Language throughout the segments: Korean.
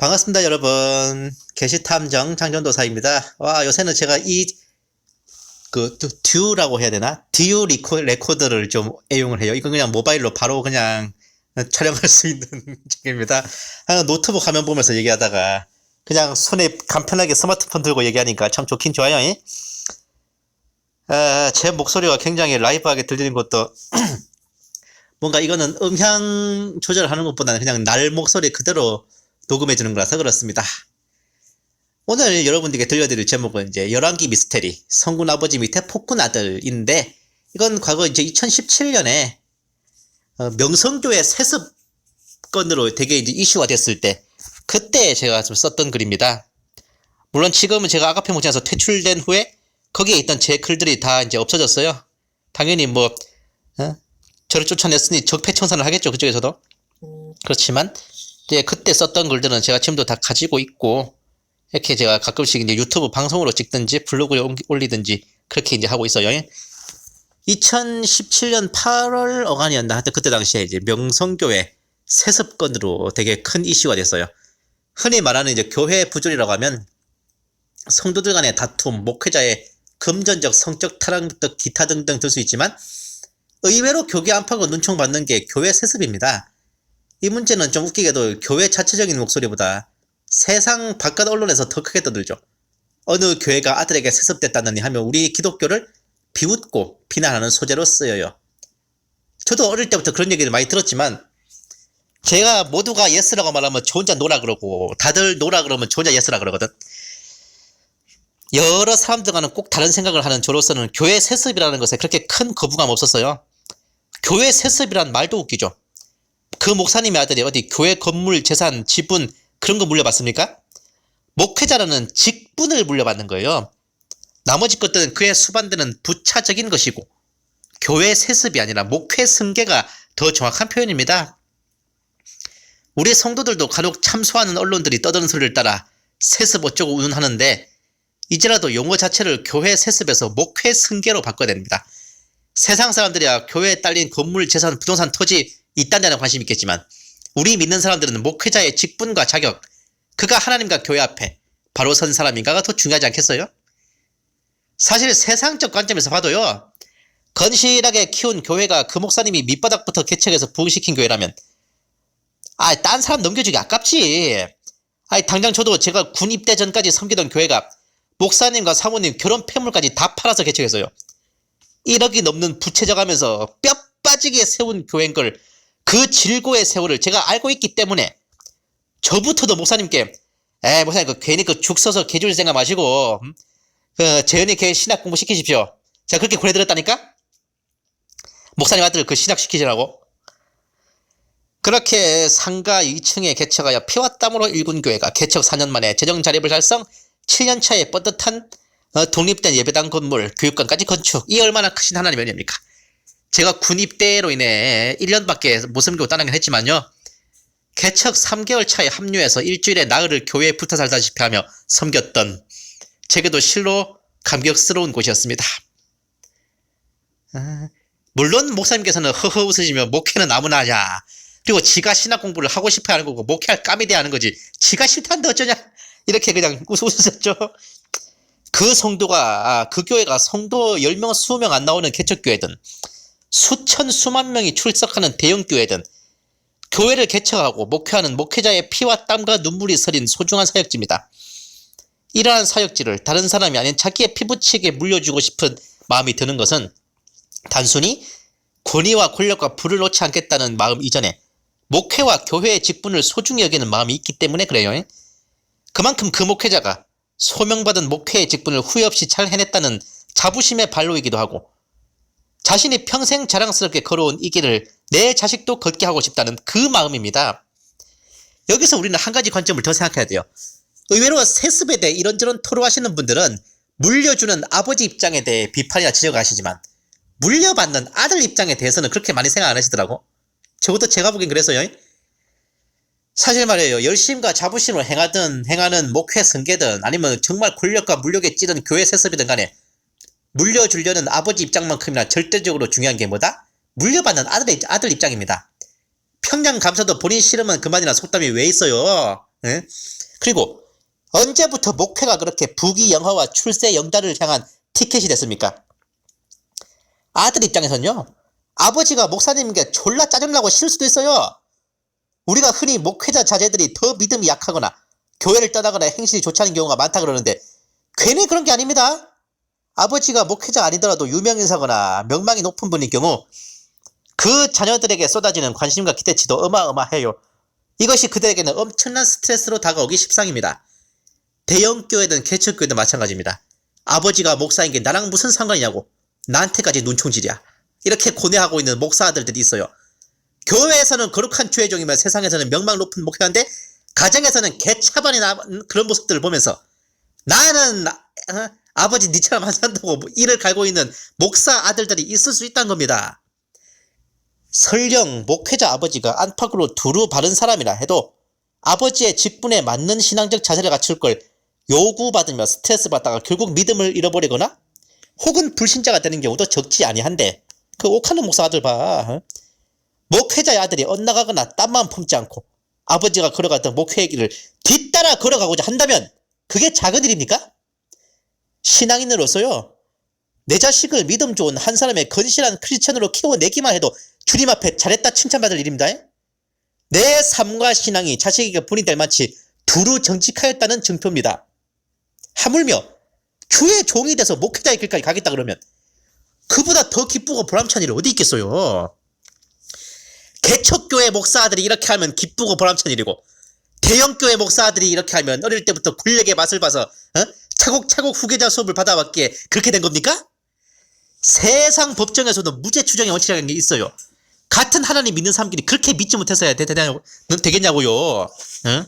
반갑습니다, 여러분. 게시탐정 장전도사입니다. 와, 요새는 제가 듀라고 해야 되나? 듀 레코더를 좀 애용을 해요. 이건 그냥 모바일로 바로 그냥 촬영할 수 있는 책입니다. 노트북 화면 보면서 얘기하다가 그냥 손에 간편하게 스마트폰 들고 얘기하니까 참 좋긴 좋아요. 제 목소리가 굉장히 라이브하게 들리는 것도 뭔가 이거는 음향 조절하는 것보다는 그냥 날 목소리 그대로 녹음해 주는 거라서 그렇습니다. 오늘 여러분들께 들려드릴 제목은 이제 11기 미스테리 성군 아버지 밑에 폭군 아들인데, 이건 과거 이제 2017년에 명성교회 세습 건으로 되게 이제 이슈가 됐을 때 그때 제가 좀 썼던 글입니다. 물론 지금은 제가 아가페 목장에서 퇴출된 후에 거기에 있던 제 글들이 다 이제 없어졌어요. 당연히 저를 쫓아냈으니 적폐청산을 하겠죠, 그쪽에서도. 그렇지만 이제 그때 썼던 글들은 제가 지금도 다 가지고 있고, 이렇게 제가 가끔씩 이제 유튜브 방송으로 찍든지 블로그에 올리든지 그렇게 이제 하고 있어요. 2017년 8월 어간이었나 하여튼 그때 당시에 이제 명성교회 세습건으로 되게 큰 이슈가 됐어요. 흔히 말하는 이제 교회 부조리라고 하면 성도들 간의 다툼, 목회자의 금전적 성적 타락부터 기타 등등 들 수 있지만, 의외로 교계 안팎으로 눈총받는 게 교회 세습입니다. 이 문제는 좀 웃기게도 교회 자체적인 목소리보다 세상 바깥 언론에서 더 크게 떠들죠. 어느 교회가 아들에게 세습됐다느니 하면 우리 기독교를 비웃고 비난하는 소재로 쓰여요. 저도 어릴 때부터 그런 얘기를 많이 들었지만, 제가 모두가 예스라고 말하면 저 혼자 노라 그러고, 다들 노라 그러면 저 혼자 예스라 그러거든. 여러 사람들과는 꼭 다른 생각을 하는 저로서는 교회 세습이라는 것에 그렇게 큰 거부감 없었어요. 교회 세습이란 말도 웃기죠. 그 목사님의 아들이 어디 교회 건물, 재산, 지분 그런 거 물려받습니까? 목회자라는 직분을 물려받는 거예요. 나머지 것들은 그에 수반되는 부차적인 것이고, 교회 세습이 아니라 목회 승계가 더 정확한 표현입니다. 우리 성도들도 간혹 참소하는 언론들이 떠드는 소리를 따라 세습 어쩌고 운운하는데, 이제라도 용어 자체를 교회 세습에서 목회 승계로 바꿔야 됩니다. 세상 사람들이야 교회에 딸린 건물, 재산, 부동산, 토지 이딴 데는 관심 있겠지만, 우리 믿는 사람들은 목회자의 직분과 자격, 그가 하나님과 교회 앞에 바로 선 사람인가가 더 중요하지 않겠어요? 사실 세상적 관점에서 봐도요, 건실하게 키운 교회가 그 목사님이 밑바닥부터 개척해서 부흥시킨 교회라면 딴 사람 넘겨주기 아깝지. 당장 저도 제가 군 입대 전까지 섬기던 교회가 목사님과 사모님 결혼 폐물까지 다 팔아서 개척했어요. 1억이 넘는 부채져 가면서 뼈 빠지게 세운 교회인 걸, 그 질고의 세월을 제가 알고 있기 때문에 저부터도 목사님께 목사님 괜히 죽 써서 개줄 생각 마시고 재현이 걔 신학 공부 시키십시오. 제가 그렇게 권해드렸다니까? 목사님 아들 그 신학 시키시라고. 그렇게 상가 2층에 개척하여 피와 땀으로 일군 교회가 개척 4년 만에 재정 자립을 달성, 7년 차에 뻣뻣한 독립된 예배당 건물, 교육관까지 건축. 이 얼마나 크신 하나님의 은혜입니까? 제가 군 입대로 인해 1년밖에 못 섬기고 떠나긴 했지만요, 개척 3개월 차에 합류해서 일주일에 나흘을 교회에 붙어 살다시피 하며 섬겼던 제게도 실로 감격스러운 곳이었습니다. 물론 목사님께서는 허허 웃으시며 목회는 아무나 하냐, 그리고 지가 신학 공부를 하고 싶어 하는 거고 목회할 깜이 돼야 하는 거지 지가 싫다는데 어쩌냐, 이렇게 그냥 웃으셨죠. 그 성도가 그 교회가 성도 10명 20명 안 나오는 개척교회든 수천 수만 명이 출석하는 대형교회든 교회를 개척하고 목회하는 목회자의 피와 땀과 눈물이 서린 소중한 사역지입니다. 이러한 사역지를 다른 사람이 아닌 자기의 피부치게 물려주고 싶은 마음이 드는 것은 단순히 권위와 권력과 부를 놓지 않겠다는 마음 이전에 목회와 교회의 직분을 소중히 여기는 마음이 있기 때문에 그래요. 그만큼 그 목회자가 소명받은 목회의 직분을 후회 없이 잘 해냈다는 자부심의 발로이기도 하고, 자신이 평생 자랑스럽게 걸어온 이 길을 내 자식도 걷게 하고 싶다는 그 마음입니다. 여기서 우리는 한 가지 관점을 더 생각해야 돼요. 의외로 세습에 대해 이런저런 토로하시는 분들은 물려주는 아버지 입장에 대해 비판이나 지적을 하시지만, 물려받는 아들 입장에 대해서는 그렇게 많이 생각 안 하시더라고. 저것도 제가 보기엔 그래서요. 사실 말이에요, 열심과 자부심을 행하는 목회 승계든 아니면 정말 권력과 물욕에 찌든 교회 세습이든 간에 물려주려는 아버지 입장만큼이나 절대적으로 중요한 게 뭐다? 물려받는 아들 입장입니다. 평양 감사도 본인 싫으면 그만이나 속담이 왜 있어요? 예? 그리고 언제부터 목회가 그렇게 부귀영화와 출세 영달을 향한 티켓이 됐습니까? 아들 입장에서는요, 아버지가 목사님인 게 졸라 짜증나고 싫을 수도 있어요. 우리가 흔히 목회자 자제들이 더 믿음이 약하거나 교회를 떠나거나 행실이 좋지 않은 경우가 많다 그러는데 괜히 그런 게 아닙니다. 아버지가 목회자 아니더라도 유명인사거나 명망이 높은 분인 경우 그 자녀들에게 쏟아지는 관심과 기대치도 어마어마해요. 이것이 그들에게는 엄청난 스트레스로 다가오기 십상입니다. 대형교회든 개척교회든 마찬가지입니다. 아버지가 목사인 게 나랑 무슨 상관이냐고, 나한테까지 눈총질이야, 이렇게 고뇌하고 있는 목사 아들들이 있어요. 교회에서는 거룩한 주의종이면 세상에서는 명망 높은 목회자인데 가정에서는 개차반이 그런 모습들을 보면서 나는 아버지 니처럼 안 산다고 이를 갈고 있는 목사 아들들이 있을 수 있다는 겁니다. 설령 목회자 아버지가 안팎으로 두루 바른 사람이라 해도 아버지의 직분에 맞는 신앙적 자세를 갖출 걸 요구받으며 스트레스 받다가 결국 믿음을 잃어버리거나 혹은 불신자가 되는 경우도 적지 아니한데 그 옥하는 목사 아들 봐. 목회자의 아들이 엇나가거나 땀만 품지 않고 아버지가 걸어갔던 목회의 길을 뒤따라 걸어가고자 한다면 그게 작은 일입니까? 신앙인으로서요, 내 자식을 믿음 좋은 한 사람의 건실한 크리스천으로 키워내기만 해도 주님 앞에 잘했다 칭찬받을 일입니다. 내 삶과 신앙이 자식에게 분이될 만치 두루 정직하였다는 증표입니다. 하물며 주의 종이 돼서 목회자의 길까지 가겠다 그러면 그보다 더 기쁘고 보람찬 일이 어디 있겠어요. 개척교회 목사들이 이렇게 하면 기쁘고 보람찬 일이고 대형교회 목사들이 이렇게 하면 어릴 때부터 굴력의 맛을 봐서 차곡차곡 후계자 수업을 받아왔기에 그렇게 된 겁니까? 세상 법정에서도 무죄 추정의 원칙이라는 게 있어요. 같은 하나님 믿는 사람끼리 그렇게 믿지 못해서야 되겠냐고요. 응?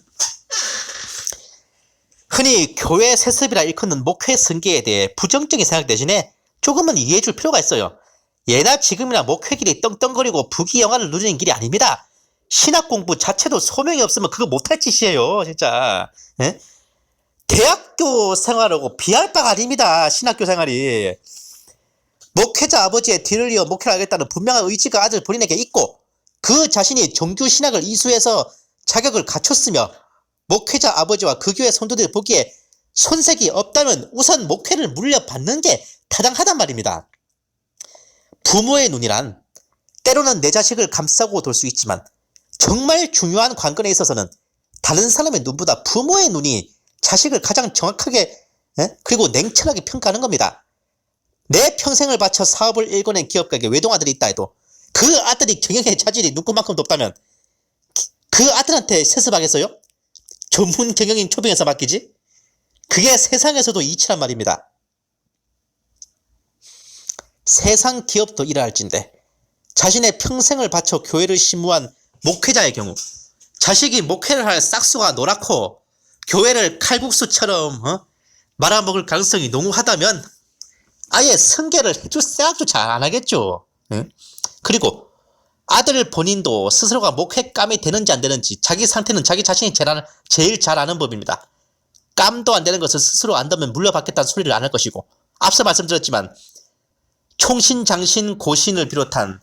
흔히 교회 세습이라 일컫는 목회 승계에 대해 부정적인 생각 대신에 조금은 이해해 줄 필요가 있어요. 예나 지금이나 목회길이 떵떵거리고 부귀영화를 누리는 길이 아닙니다. 신학 공부 자체도 소명이 없으면 그거 못할 짓이에요, 진짜. 에? 대학교 생활하고 비할 바가 아닙니다, 신학교 생활이. 목회자 아버지의 뒤를 이어 목회를 하겠다는 분명한 의지가 아들 본인에게 있고 그 자신이 정규 신학을 이수해서 자격을 갖췄으며 목회자 아버지와 그 교회 성도들이 보기에 손색이 없다면 우선 목회를 물려받는 게 타당하단 말입니다. 부모의 눈이란 때로는 내 자식을 감싸고 돌 수 있지만 정말 중요한 관건에 있어서는 다른 사람의 눈보다 부모의 눈이 자식을 가장 정확하게 그리고 냉철하게 평가하는 겁니다. 내 평생을 바쳐 사업을 일궈낸 기업가에게 외동아들이 있다 해도 그 아들이 경영의 자질이 눈꽃만큼도 없다면 그 아들한테 세습하겠어요? 전문 경영인 초빙해서 맡기지? 그게 세상에서도 이치란 말입니다. 세상 기업도 이러할진데 자신의 평생을 바쳐 교회를 심무한 목회자의 경우 자식이 목회를 할 싹수가 노랗고 교회를 칼국수처럼 말아먹을 가능성이 농후하다면 아예 승계를 해줄 생각조차 안 하겠죠. 응? 그리고 아들 본인도 스스로가 목회감이 되는지 안 되는지 자기 상태는 자기 자신이 제일 잘 아는 법입니다. 깜도 안 되는 것을 스스로 안다면 물려받겠다는 소리를 안 할 것이고 앞서 말씀드렸지만 총신, 장신, 고신을 비롯한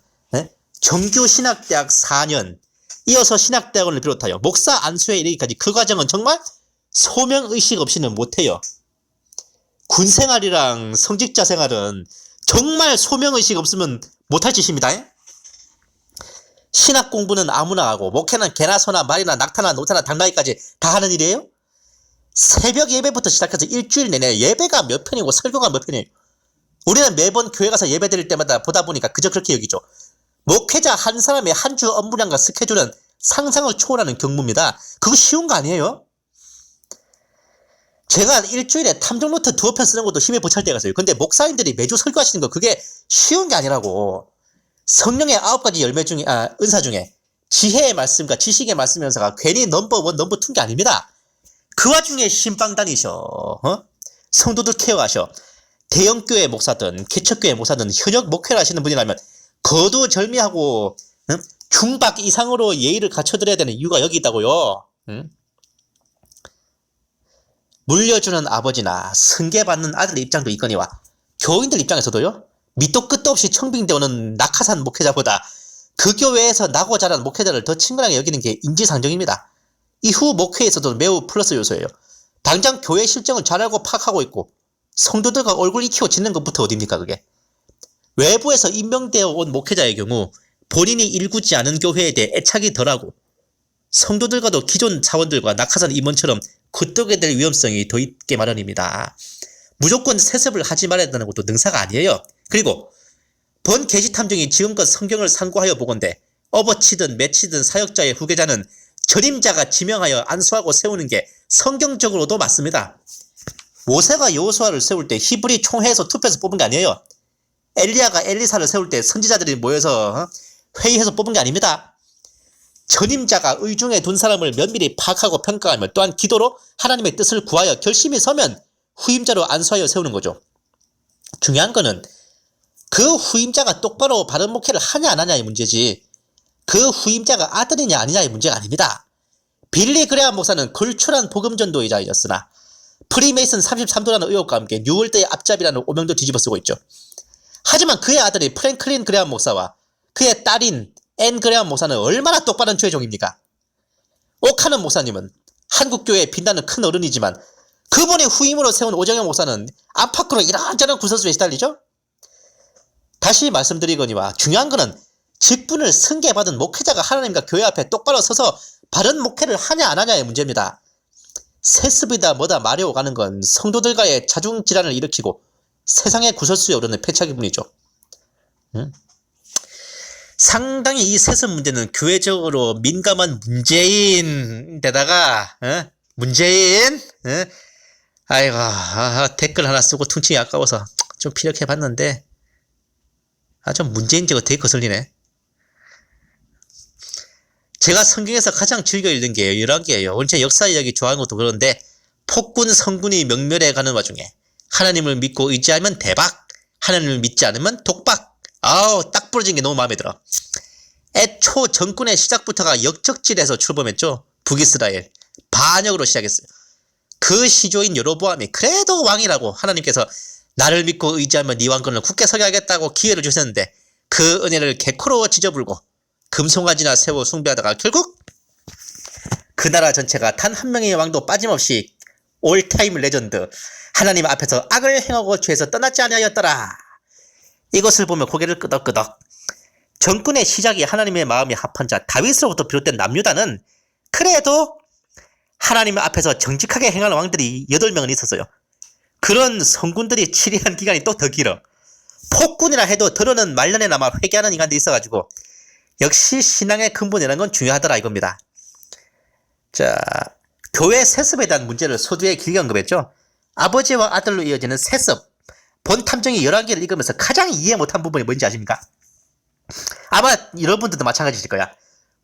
정규 신학대학 4년 이어서 신학대학원을 비롯하여 목사 안수에 이르기까지 그 과정은 정말 소명의식 없이는 못해요. 군생활이랑 성직자 생활은 정말 소명의식 없으면 못할 짓입니다. 신학 공부는 아무나 하고 목회는 개나 소나 말이나 낙타나 노타나 당나귀까지 다 하는 일이에요? 새벽 예배부터 시작해서 일주일 내내 예배가 몇 편이고 설교가 몇 편이에요. 우리는 매번 교회 가서 예배 드릴 때마다 보다 보니까 그저 그렇게 여기죠. 목회자 한 사람의 한 주 업무량과 스케줄은 상상을 초월하는 경무입니다. 그거 쉬운 거 아니에요? 제가 일주일에 탐정노트 2편 쓰는 것도 힘에 벅찰 때가 있어요. 근데 목사님들이 매주 설교하시는 거 그게 쉬운 게 아니라고. 성령의 9가지 열매 중에 은사 중에 지혜의 말씀과 지식의 말씀 연사가 괜히 넘버1, 넘버2인 게 아닙니다. 그 와중에 신방 다니셔. 성도들 케어하셔. 대형교회 목사든 개척교회 목사든 현역 목회를 하시는 분이라면 거두절미하고 중박 이상으로 예의를 갖춰드려야 되는 이유가 여기 있다고요. 물려주는 아버지나 승계받는 아들 입장도 있거니와 교인들 입장에서도요. 밑도 끝도 없이 청빙되어 오는 낙하산 목회자보다 그 교회에서 나고 자란 목회자를 더 친근하게 여기는 게 인지상정입니다. 이후 목회에서도 매우 플러스 요소예요. 당장 교회 실정을 잘 알고 파악하고 있고 성도들과 얼굴 익히고 짓는 것부터 어딥니까 그게. 외부에서 임명되어 온 목회자의 경우 본인이 일구지 않은 교회에 대해 애착이 덜하고 성도들과도 기존 사원들과 낙하산 임원처럼 굿뜨게 될 위험성이 더 있게 마련입니다. 무조건 세습을 하지 말아야 한다는 것도 능사가 아니에요. 그리고 본 계시 탐정이 지금껏 성경을 상고하여 보건대 업어치든 매치든 사역자의 후계자는 전임자가 지명하여 안수하고 세우는 게 성경적으로도 맞습니다. 모세가 여호수아를 세울 때 히브리 총회에서 투표해서 뽑은 게 아니에요. 엘리야가 엘리사를 세울 때 선지자들이 모여서 회의해서 뽑은 게 아닙니다. 전임자가 의중에 둔 사람을 면밀히 파악하고 평가하며 또한 기도로 하나님의 뜻을 구하여 결심이 서면 후임자로 안수하여 세우는 거죠. 중요한 거는 그 후임자가 똑바로 바른 목회를 하냐 안 하냐의 문제지 그 후임자가 아들이냐 아니냐의 문제가 아닙니다. 빌리 그레함 목사는 걸출한 복음전도이자였으나 프리메이슨 33도라는 의혹과 함께 뉴월드의 앞잡이라는 오명도 뒤집어쓰고 있죠. 하지만 그의 아들이 프랭클린 그레함 목사와 그의 딸인 앤 그레함 목사는 얼마나 똑바른 죄종입니까? 오카는 목사님은 한국교회에 빛나는 큰 어른이지만 그분의 후임으로 세운 오정영 목사는 안팎으로 이런저런 구설수에 시달리죠. 다시 말씀드리거니와 중요한 거는 직분을 승계받은 목회자가 하나님과 교회 앞에 똑바로 서서 바른 목회를 하냐 안 하냐의 문제입니다. 세습이다 뭐다 말이 오가는 건 성도들과의 자중질환을 일으키고 세상의 구설수에 오르는 패착일 뿐이죠. 상당히 이 세습 문제는 교회적으로 민감한 문제인데다가 문재인 아이고 댓글 하나 쓰고 퉁치기 아까워서 좀 피력해봤는데 좀 문재인 저거 되게 거슬리네. 제가 성경에서 가장 즐겨 읽는 게 11개예요. 원체 역사 이야기 좋아하는 것도 그런데 폭군 성군이 명멸해 가는 와중에 하나님을 믿고 의지하면 대박, 하나님을 믿지 않으면 독박. 아우 딱 부러진 게 너무 마음에 들어. 애초 정권의 시작부터가 역적질에서 출범했죠. 북이스라엘 반역으로 시작했어요. 그 시조인 여로보암이 그래도 왕이라고 하나님께서 나를 믿고 의지하면 네 왕권을 굳게 서게 하겠다고 기회를 주셨는데 그 은혜를 개코로 지저불고 금송아지나 세워 숭배하다가 결국 그 나라 전체가 단 한 명의 왕도 빠짐없이 올타임 레전드 하나님 앞에서 악을 행하고 죄에서 떠나지 아니하였더라. 이것을 보며 고개를 끄덕끄덕. 정권의 시작이 하나님의 마음이 합한 자 다윗으로부터 비롯된 남유다는 그래도 하나님 앞에서 정직하게 행하는 왕들이 8명은 있었어요. 그런 성군들이 치리한 기간이 또 더 길어. 폭군이라 해도 더러는 말년에나마 회개하는 인간들이 있어가지고 역시 신앙의 근본이라는 건 중요하더라 이겁니다. 자, 교회 세습에 대한 문제를 소두에 길게 언급했죠. 아버지와 아들로 이어지는 세습. 본 탐정이 11개를 읽으면서 가장 이해 못한 부분이 뭔지 아십니까? 아마 여러분들도 마찬가지일 거야.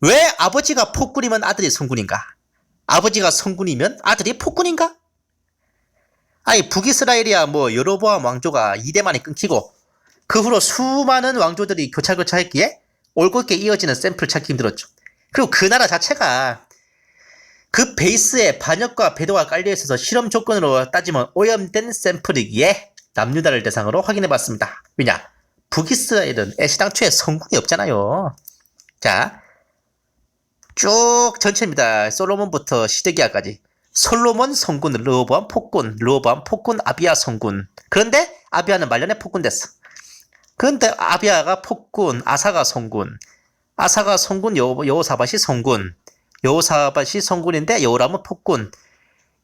왜 아버지가 폭군이면 아들이 성군인가? 아버지가 성군이면 아들이 폭군인가? 아니 북이스라엘이야 뭐 여로보암 왕조가 이대만이 끊기고 그 후로 수많은 왕조들이 교차했기에 올곧게 이어지는 샘플을 찾기 힘들었죠. 그리고 그 나라 자체가 그 베이스에 반역과 배도가 깔려있어서 실험 조건으로 따지면 오염된 샘플이기에 남유다를 대상으로 확인해봤습니다. 왜냐? 북이스라엘은 애시당초에 성군이 없잖아요. 자, 쭉 전체입니다. 솔로몬부터 시드기야까지. 솔로몬 성군, 르호보암 폭군, 르호보암 폭군, 아비야 성군. 그런데 아비야는 말년에 폭군 됐어. 그런데 아비야가 폭군, 아사가 성군, 아사가 성군, 여호사밧이 성군, 여호사밧이 성군인데 여호람은 폭군,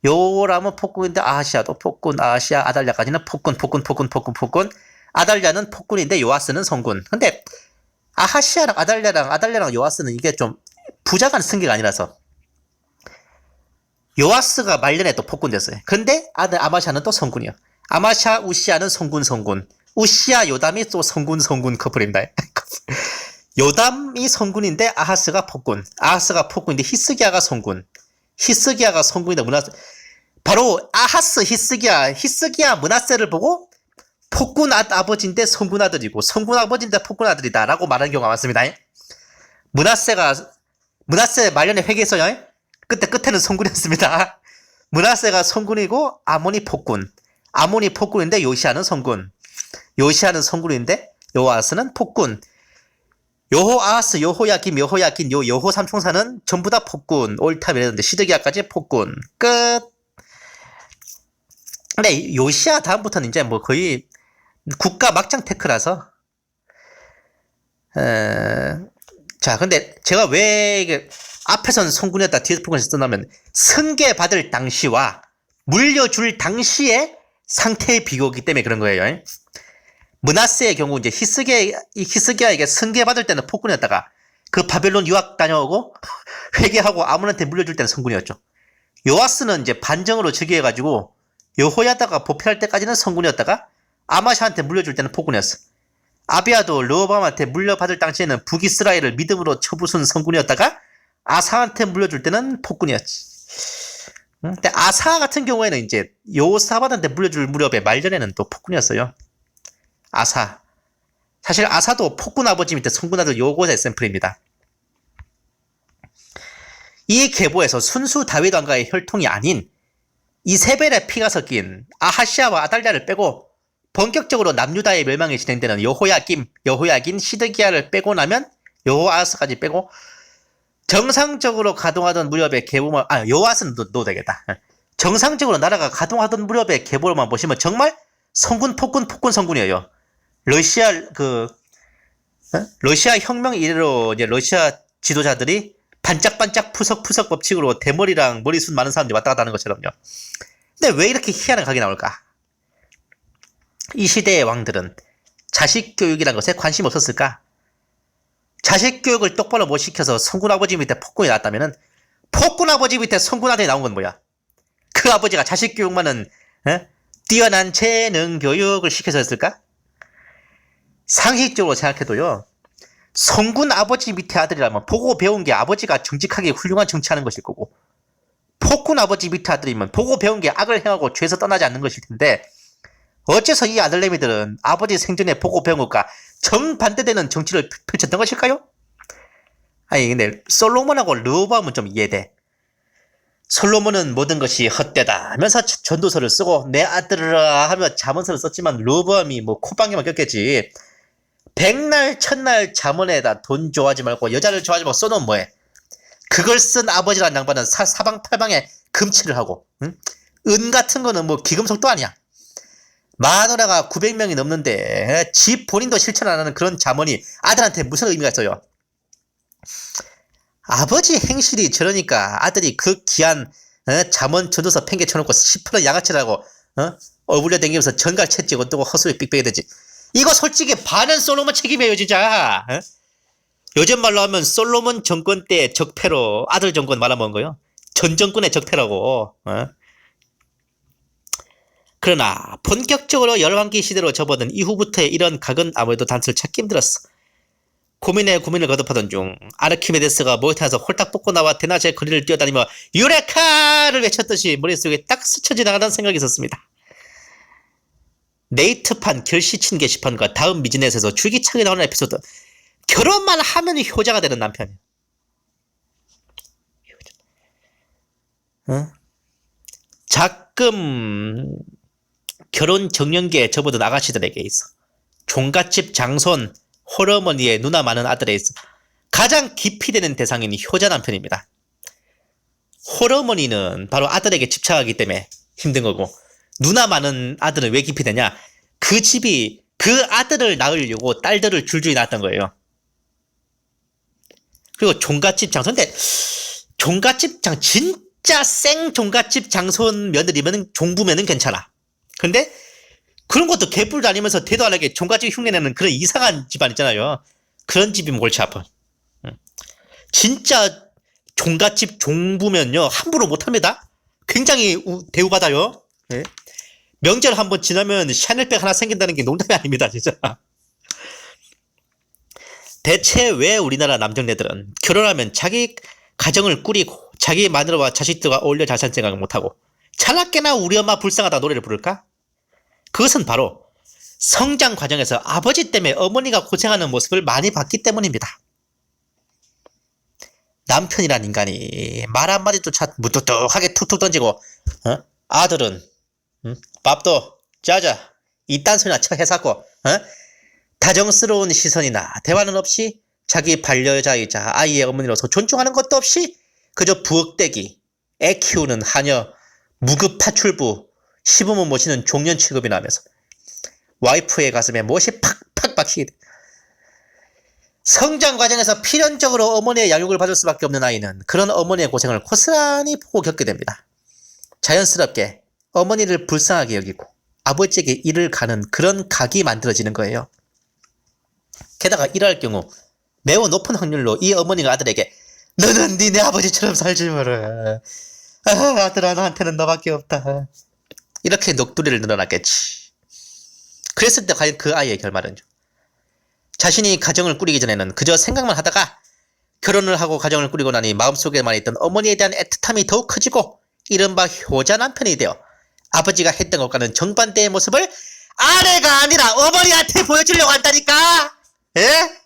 여호람은 폭군인데 아하시아도 폭군, 아하시아 아달랴까지는 폭군, 아달랴는 폭군인데 요아스는 성군. 근데 아하시아랑 아달랴랑 요아스는 이게 좀 부자간 승계가 아니라서 요아스가 말년에 또 폭군 됐어요. 근데 아들 아마샤는 또 성군이요. 아마샤, 우시아는 성군. 우시아, 요담이 또 성군 커플입니다. 요담이 성군인데 아하스가 폭군. 아하스가 폭군인데 히스기야가 성군. 히스기야가 성군인데 문하세. 바로 아하스, 히스기야 문하세를 보고 폭군 아버지인데 성군 아들이고 성군 아버지인데 폭군 아들이다 라고 말하는 경우가 많습니다. 문하세 말년에 회개했어요. 그때 끝에는 성군이었습니다. 문하세가 성군이고 아몬이 폭군인데 요시아는 성군. 요시아는 성군인데 요아스는 폭군. 여호아하스, 여호야김, 여호야긴, 여호 삼총사는 전부 다 폭군. 올타임 이랬는데 시드기야까지 폭군. 끝. 근데 요시야 다음부터는 이제 뭐 거의 국가 막장 테크라서. 자, 근데 제가 왜 이게 앞에선 성군이었다 뒤에서 폭군이었다 쓰냐면 승계받을 당시와 물려줄 당시의 상태의 비교이기 때문에 그런 거예요. 므낫세의 경우 이제 히스기야에게 승계받을 때는 폭군이었다가 그 바벨론 유학 다녀오고 회개하고 아몬한테 물려줄 때는 성군이었죠. 요아스는 이제 반정으로 즉위해가지고 여호야다가 보필할 때까지는 성군이었다가 아마샤한테 물려줄 때는 폭군이었어. 아비아도 르호보암한테 물려받을 당시에는 북이스라엘을 믿음으로 쳐부순 성군이었다가 아사한테 물려줄 때는 폭군이었지. 근데 아사 같은 경우에는 이제 요사밧한테 물려줄 무렵에 말년에는 또 폭군이었어요. 아사. 사실 아사도 폭군 아버지 밑에 성군 아들 요고의 샘플입니다. 이 계보에서 순수 다윗 왕가의 혈통이 아닌 이세벨의 피가 섞인 아하시아와 아달랴를 빼고 본격적으로 남유다의 멸망이 진행되는 여호야김, 여호야긴, 시드기야를 빼고 나면 여호아하스까지 빼고 정상적으로 가동하던 무렵의 계보만 여호아하스는 넣어도 되겠다. 정상적으로 나라가 가동하던 무렵의 계보만 보시면 정말 성군, 폭군, 폭군, 성군이에요. 러시아 혁명 이래로 이제 러시아 지도자들이 반짝반짝 푸석푸석 법칙으로 대머리랑 머리숱 많은 사람들이 왔다 갔다 하는 것처럼요. 근데 왜 이렇게 희한한 각이 나올까? 이 시대의 왕들은 자식 교육이란 것에 관심 없었을까? 자식 교육을 똑바로 못 시켜서 성군 아버지 밑에 폭군이 나왔다면은 폭군 아버지 밑에 성군 아들이 나온 건 뭐야? 그 아버지가 자식 교육만은 뛰어난 재능 교육을 시켜서 했을까? 상식적으로 생각해도요. 성군 아버지 밑에 아들이라면 보고 배운 게 아버지가 정직하게 훌륭한 정치하는 것일 거고 폭군 아버지 밑에 아들이면 보고 배운 게 악을 행하고 죄에서 떠나지 않는 것일 텐데 어째서 이 아들내미들은 아버지 생전에 보고 배운 것과 정반대되는 정치를 펼쳤던 것일까요? 아니 근데 솔로몬하고 르호보암은 좀 이해돼. 솔로몬은 모든 것이 헛되다 하면서 전도서를 쓰고 내 아들아 하며 잠언서를 썼지만 르호보암이 뭐 콧방귀만 꼈겠지. 백날 천날 잠언에다 돈 좋아하지 말고 여자를 좋아하지 말고 써놓으면 뭐해. 그걸 쓴 아버지란 양반은 사방팔방에 금치를 하고 은 같은 거는 뭐 기금속도 아니야. 마누라가 900명이 넘는데 집 본인도 실천 안 하는 그런 잠언이 아들한테 무슨 의미가 있어요. 아버지 행실이 저러니까 아들이 그 귀한 잠언 전도서 팽개쳐놓고 10% 양아치를 하고 어울려 다니면서 전갈 채찍고 또 허수에 삑삑이 되지. 이거 솔직히 반은 솔로몬 책임이에요 진짜. 요즘 말로 하면 솔로몬 정권 때 적폐로 아들 정권 말아먹은 거요. 전 정권의 적폐라고. 그러나 본격적으로 열왕기 시대로 접어든 이후부터의 이런 각은 아무래도 단서를 찾기 힘들었어. 고민에 고민을 거듭하던 중 아르키메데스가 모히타에서 홀딱 뽑고 나와 대낮에 거리를 뛰어다니며 유레카를 외쳤듯이 머릿속에 딱 스쳐 지나가는 생각이 있었습니다. 네이트판 결시친 게시판과 다음 미즈넷에서 줄기차게 나오는 에피소드. 결혼만 하면 효자가 되는 남편이야. 자금 결혼 정년기에 접어든 아가씨들에게 있어 종갓집 장손 홀어머니의 누나 많은 아들에 있어 가장 깊이 되는 대상인 효자 남편입니다. 홀어머니는 바로 아들에게 집착하기 때문에 힘든 거고 누나 많은 아들은 왜 깊이 되냐? 그 집이 그 아들을 낳으려고 딸들을 줄줄이 낳았던 거예요. 그리고 종갓집 장손인데 종갓집 장 진짜 생 종갓집 장손 며느리면 종부면은 괜찮아. 근데 그런 것도 개뿔 다니면서 대도 안 하게 종갓집 흉내내는 그런 이상한 집안 있잖아요. 그런 집이면 골치 아파. 진짜 종갓집 종부면요 함부로 못합니다. 굉장히 대우받아요. 네. 명절 한번 지나면 샤넬백 하나 생긴다는 게 농담이 아닙니다 진짜. 대체 왜 우리나라 남정네들은 결혼하면 자기 가정을 꾸리고 자기 마누라와 자식들과 어울려 잘 살 생각을 못하고 차라깨나 우리 엄마 불쌍하다 노래를 부를까? 그것은 바로 성장 과정에서 아버지 때문에 어머니가 고생하는 모습을 많이 봤기 때문입니다. 남편이란 인간이 말 한마디조차 무뚝뚝하게 툭툭 던지고 아들은 밥도 짜자 이딴 소리나 쳐 해사고 다정스러운 시선이나 대화는 없이 자기 반려자이자 아이의 어머니로서 존중하는 것도 없이 그저 부엌대기, 애 키우는 하녀, 무급 파출부, 시부모 모시는 종년 취급이나 하면서 와이프의 가슴에 못이 팍팍 박히게 돼. 성장 과정에서 필연적으로 어머니의 양육을 받을 수밖에 없는 아이는 그런 어머니의 고생을 고스란히 보고 겪게 됩니다. 자연스럽게 어머니를 불쌍하게 여기고 아버지에게 일을 가는 그런 각이 만들어지는 거예요. 게다가 이럴 경우 매우 높은 확률로 이 어머니가 아들에게 너는 니네 아버지처럼 살지 마라. 아들아 너한테는 너밖에 없다. 이렇게 넋두리를 늘어놨겠지. 그랬을 때 과연 그 아이의 결말은요. 자신이 가정을 꾸리기 전에는 그저 생각만 하다가 결혼을 하고 가정을 꾸리고 나니 마음속에만 있던 어머니에 대한 애틋함이 더욱 커지고 이른바 효자 남편이 되어 아버지가 했던 것과는 정반대의 모습을 아내가 아니라 어머니한테 보여주려고 한다니까. 예?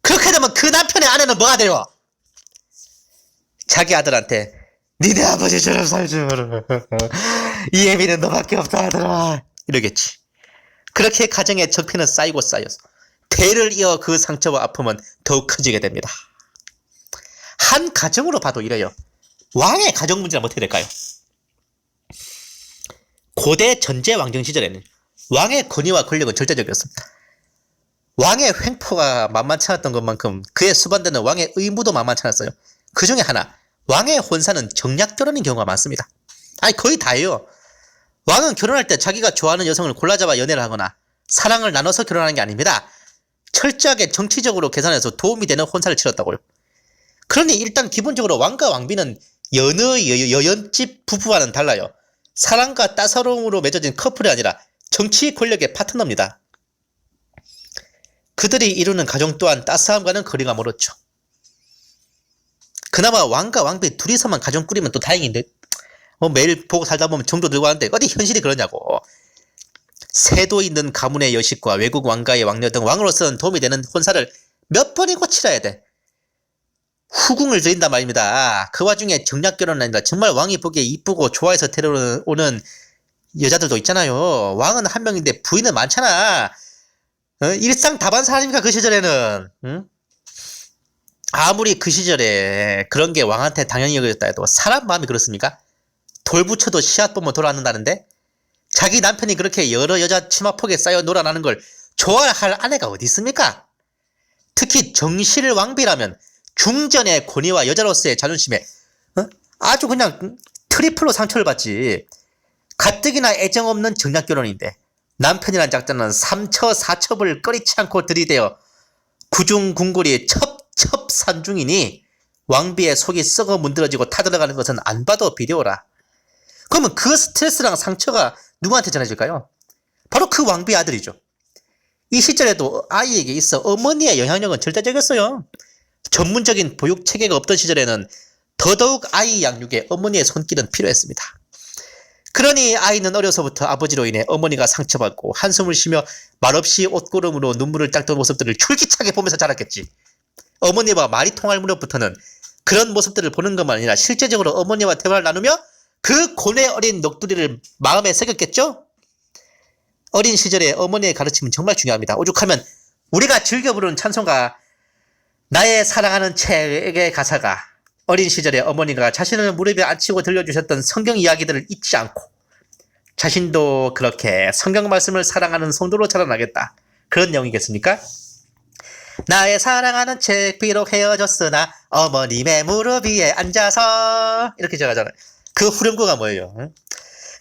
그렇게 되면 그 남편의 아내는 뭐가 돼요? 자기 아들한테 니네 아버지처럼 살지 마라. 이 애미는 너밖에 없다 아들아. 이러겠지. 그렇게 가정의 적폐는 쌓이고 쌓여서 대를 이어 그 상처와 아픔은 더욱 커지게 됩니다. 한 가정으로 봐도 이래요. 왕의 가정 문제는 어떻게 될까요? 고대 전제 왕정 시절에는 왕의 권위와 권력은 절대적이었습니다. 왕의 횡포가 만만치 않았던 것만큼 그에 수반되는 왕의 의무도 만만치 않았어요. 그 중에 하나, 왕의 혼사는 정략 결혼인 경우가 많습니다. 아니 거의 다예요. 왕은 결혼할 때 자기가 좋아하는 여성을 골라잡아 연애를 하거나 사랑을 나눠서 결혼하는 게 아닙니다. 철저하게 정치적으로 계산해서 도움이 되는 혼사를 치렀다고요. 그러니 일단 기본적으로 왕과 왕비는 여연집 부부와는 달라요. 사랑과 따사로움으로 맺어진 커플이 아니라 정치 권력의 파트너입니다. 그들이 이루는 가정 또한 따스함과는 거리가 멀었죠. 그나마 왕과 왕비 둘이서만 가정 꾸리면 또 다행인데 매일 보고 살다 보면 정도 들고 하는데 어디 현실이 그러냐고. 세도 있는 가문의 여식과 외국 왕가의 왕녀 등 왕으로서는 도움이 되는 혼사를 몇 번이고 치러야 돼. 후궁을 들인단 말입니다. 그 와중에 정략결혼은 아니라 정말 왕이 보기에 이쁘고 좋아해서 데려오는 여자들도 있잖아요. 왕은 한 명인데 부인은 많잖아. 일상 다반사 아닙니까 그 시절에는. 응? 아무리 그 시절에 그런 게 왕한테 당연히 여겨졌다 해도 사람 마음이 그렇습니까? 돌 붙여도 씨앗 보면 돌아앉는다는데 자기 남편이 그렇게 여러 여자 치마폭에 쌓여 놀아나는 걸 좋아할 아내가 어디 있습니까? 특히 정실 왕비라면 중전의 권위와 여자로서의 자존심에 아주 그냥 트리플로 상처를 받지. 가뜩이나 애정 없는 정략결혼인데 남편이란 작자는 삼처사첩을 꺼리치 않고 들이대어 구중궁궐이 첩첩산중이니 왕비의 속이 썩어 문드러지고 타들어가는 것은 안 봐도 비디오라. 그러면 그 스트레스랑 상처가 누구한테 전해질까요? 바로 그 왕비의 아들이죠. 이 시절에도 아이에게 있어 어머니의 영향력은 절대적이었어요. 전문적인 보육 체계가 없던 시절에는 더더욱 아이 양육에 어머니의 손길은 필요했습니다. 그러니 아이는 어려서부터 아버지로 인해 어머니가 상처받고 한숨을 쉬며 말없이 옷고름으로 눈물을 닦던 모습들을 줄기차게 보면서 자랐겠지. 어머니와 말이 통할 무렵부터는 그런 모습들을 보는 것만 아니라 실제적으로 어머니와 대화를 나누며 그 고뇌 어린 넋두리를 마음에 새겼겠죠? 어린 시절에 어머니의 가르침은 정말 중요합니다. 오죽하면 우리가 즐겨 부르는 찬송가 나의 사랑하는 책의 가사가 어린 시절에 어머니가 자신을 무릎에 앉히고 들려주셨던 성경 이야기들을 잊지 않고 자신도 그렇게 성경 말씀을 사랑하는 성도로 자라나겠다. 그런 내용이겠습니까? 나의 사랑하는 책 비록 헤어졌으나 어머님의 무릎 위에 앉아서 이렇게 시작하잖아요. 그 후렴구가 뭐예요?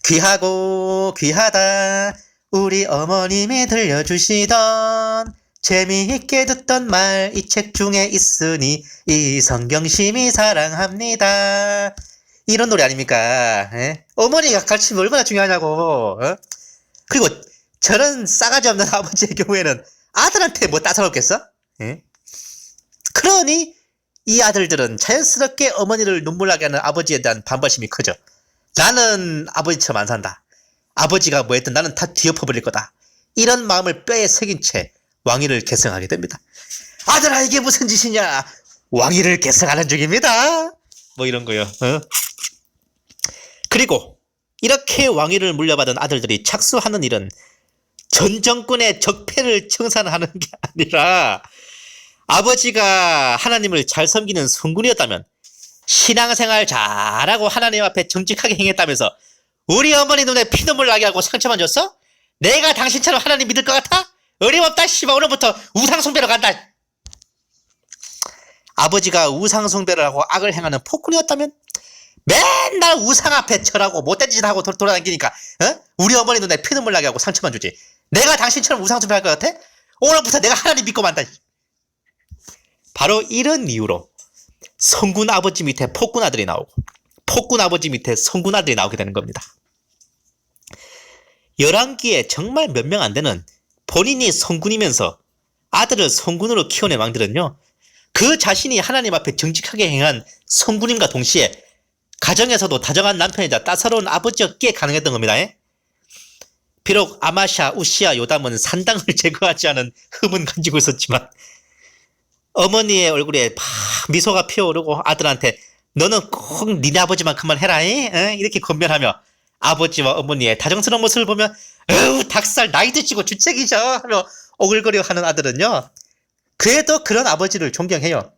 귀하고 귀하다 우리 어머님이 들려주시던 재미있게 듣던 말 이 책 중에 있으니 이 성경심이 사랑합니다. 이런 노래 아닙니까? 에? 어머니가 가르치면 얼마나 중요하냐고. 그리고 저런 싸가지 없는 아버지의 경우에는 아들한테 뭐 따사롭겠어? 그러니 이 아들들은 자연스럽게 어머니를 눈물나게 하는 아버지에 대한 반발심이 크죠. 나는 아버지처럼 안 산다. 아버지가 뭐 했든 나는 다 뒤엎어버릴 거다. 이런 마음을 뼈에 새긴 채 왕위를 계승하게 됩니다. 아들아 이게 무슨 짓이냐. 왕위를 계승하는 중입니다. 뭐 이런 거요. 그리고 이렇게 왕위를 물려받은 아들들이 착수하는 일은 전 정권의 적폐를 청산하는 게 아니라 아버지가 하나님을 잘 섬기는 성군이었다면, 신앙생활 잘하고 하나님 앞에 정직하게 행했다면서 우리 어머니 눈에 피눈물 나게 하고 상처만 줬어? 내가 당신처럼 하나님 믿을 것 같아? 어림없다. 씨발, 오늘부터 우상숭배로 간다. 아버지가 우상숭배를 하고 악을 행하는 폭군이었다면, 맨날 우상 앞에 절하고 못된 짓 하고 돌아다니니까 우리 어머니 눈에 피눈물 나게 하고 상처만 주지. 내가 당신처럼 우상숭배 할 것 같아? 오늘부터 내가 하나님 믿고 만다. 바로 이런 이유로 성군 아버지 밑에 폭군 아들이 나오고, 폭군 아버지 밑에 성군 아들이 나오게 되는 겁니다. 열왕기에 정말 몇 명 안 되는 본인이 성군이면서 아들을 성군으로 키워낸 왕들은요, 그 자신이 하나님 앞에 정직하게 행한 성군임과 동시에 가정에서도 다정한 남편이자 따사로운 아버지였기에 가능했던 겁니다. 비록 아마샤, 우시아, 요담은 산당을 제거하지 않은 흠은 가지고 있었지만 어머니의 얼굴에 막 미소가 피어오르고 아들한테 너는 꼭 니네 아버지만큼만 해라 이렇게 권면하며 아버지와 어머니의 다정스러운 모습을 보면 에휴 닭살 나이 드시고 주책이죠 하며 오글거려 하는 아들은요, 그래도 그런 아버지를 존경해요.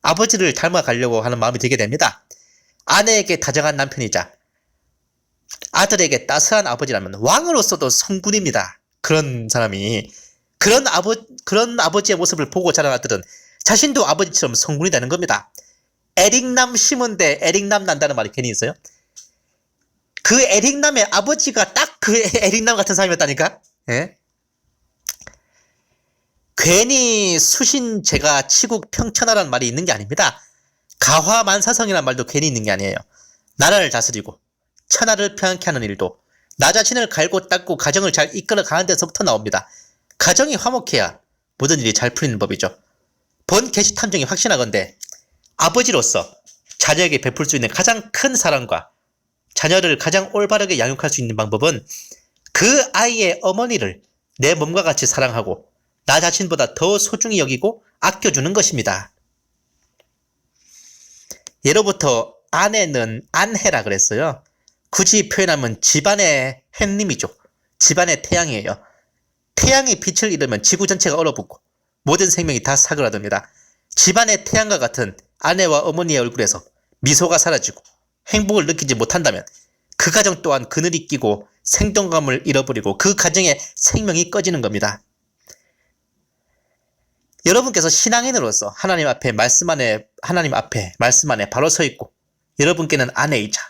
아버지를 닮아가려고 하는 마음이 들게 됩니다. 아내에게 다정한 남편이자 아들에게 따스한 아버지라면 왕으로서도 성군입니다. 그런 사람이 그런 아버지의 모습을 보고 자란 아들은 자신도 아버지처럼 성군이 되는 겁니다. 에릭남 심은데 에릭남 난다는 말이 괜히 있어요? 그 에릭남의 아버지가 딱 그 에릭남 같은 사람이었다니까? 예? 괜히 수신제가 치국 평천하라는 말이 있는 게 아닙니다. 가화만사성이라는 말도 괜히 있는 게 아니에요. 나라를 다스리고 천하를 평안케 하는 일도 나 자신을 갈고 닦고 가정을 잘 이끌어 가는 데서부터 나옵니다. 가정이 화목해야 모든 일이 잘 풀리는 법이죠. 본 계시탐정이 확신하건대 아버지로서 자녀에게 베풀 수 있는 가장 큰 사랑과 자녀를 가장 올바르게 양육할 수 있는 방법은 그 아이의 어머니를 내 몸과 같이 사랑하고 나 자신보다 더 소중히 여기고 아껴주는 것입니다. 예로부터 아내는 안해라 그랬어요. 굳이 표현하면 집안의 햇님이죠. 집안의 태양이에요. 태양이 빛을 잃으면 지구 전체가 얼어붙고 모든 생명이 다 사그라듭니다. 집안의 태양과 같은 아내와 어머니의 얼굴에서 미소가 사라지고 행복을 느끼지 못한다면 그 가정 또한 그늘이 끼고 생동감을 잃어버리고 그 가정의 생명이 꺼지는 겁니다. 여러분께서 신앙인으로서 하나님 앞에 말씀 안에 바로 서 있고 여러분께는 아내이자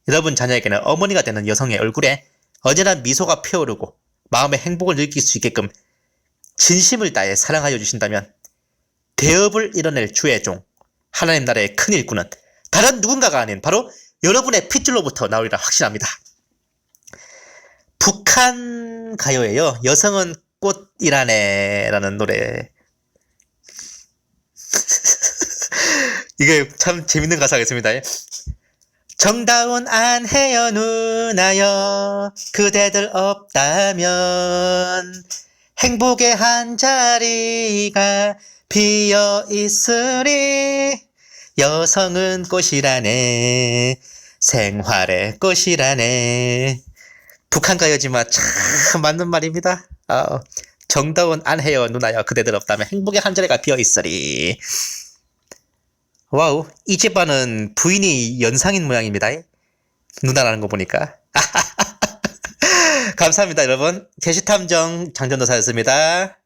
여러분 자녀에게는 어머니가 되는 여성의 얼굴에 언제나 미소가 피어오르고 마음의 행복을 느낄 수 있게끔 진심을 다해 사랑하여 주신다면 대업을 이뤄낼 주의 종 하나님 나라의 큰 일꾼은 다른 누군가가 아닌 바로 여러분의 핏줄로부터 나오리라 확신합니다. 북한 가요예요. 여성은 꽃이라네 라는 노래. 이게 참 재밌는 가사겠습니다. 정다운 안해요 누나여 그대들 없다면 행복의 한 자리가 비어 있으리 여성은 꽃이라네 생활의 꽃이라네. 북한 가요지만 참 맞는 말입니다. 정다운 안해요 누나여 그대들 없다면 행복의 한 자리가 비어 있으리. 와우, 이 집안은 부인이 연상인 모양입니다. 누나라는 거 보니까. 감사합니다 여러분. 계시탐정 장전도사였습니다.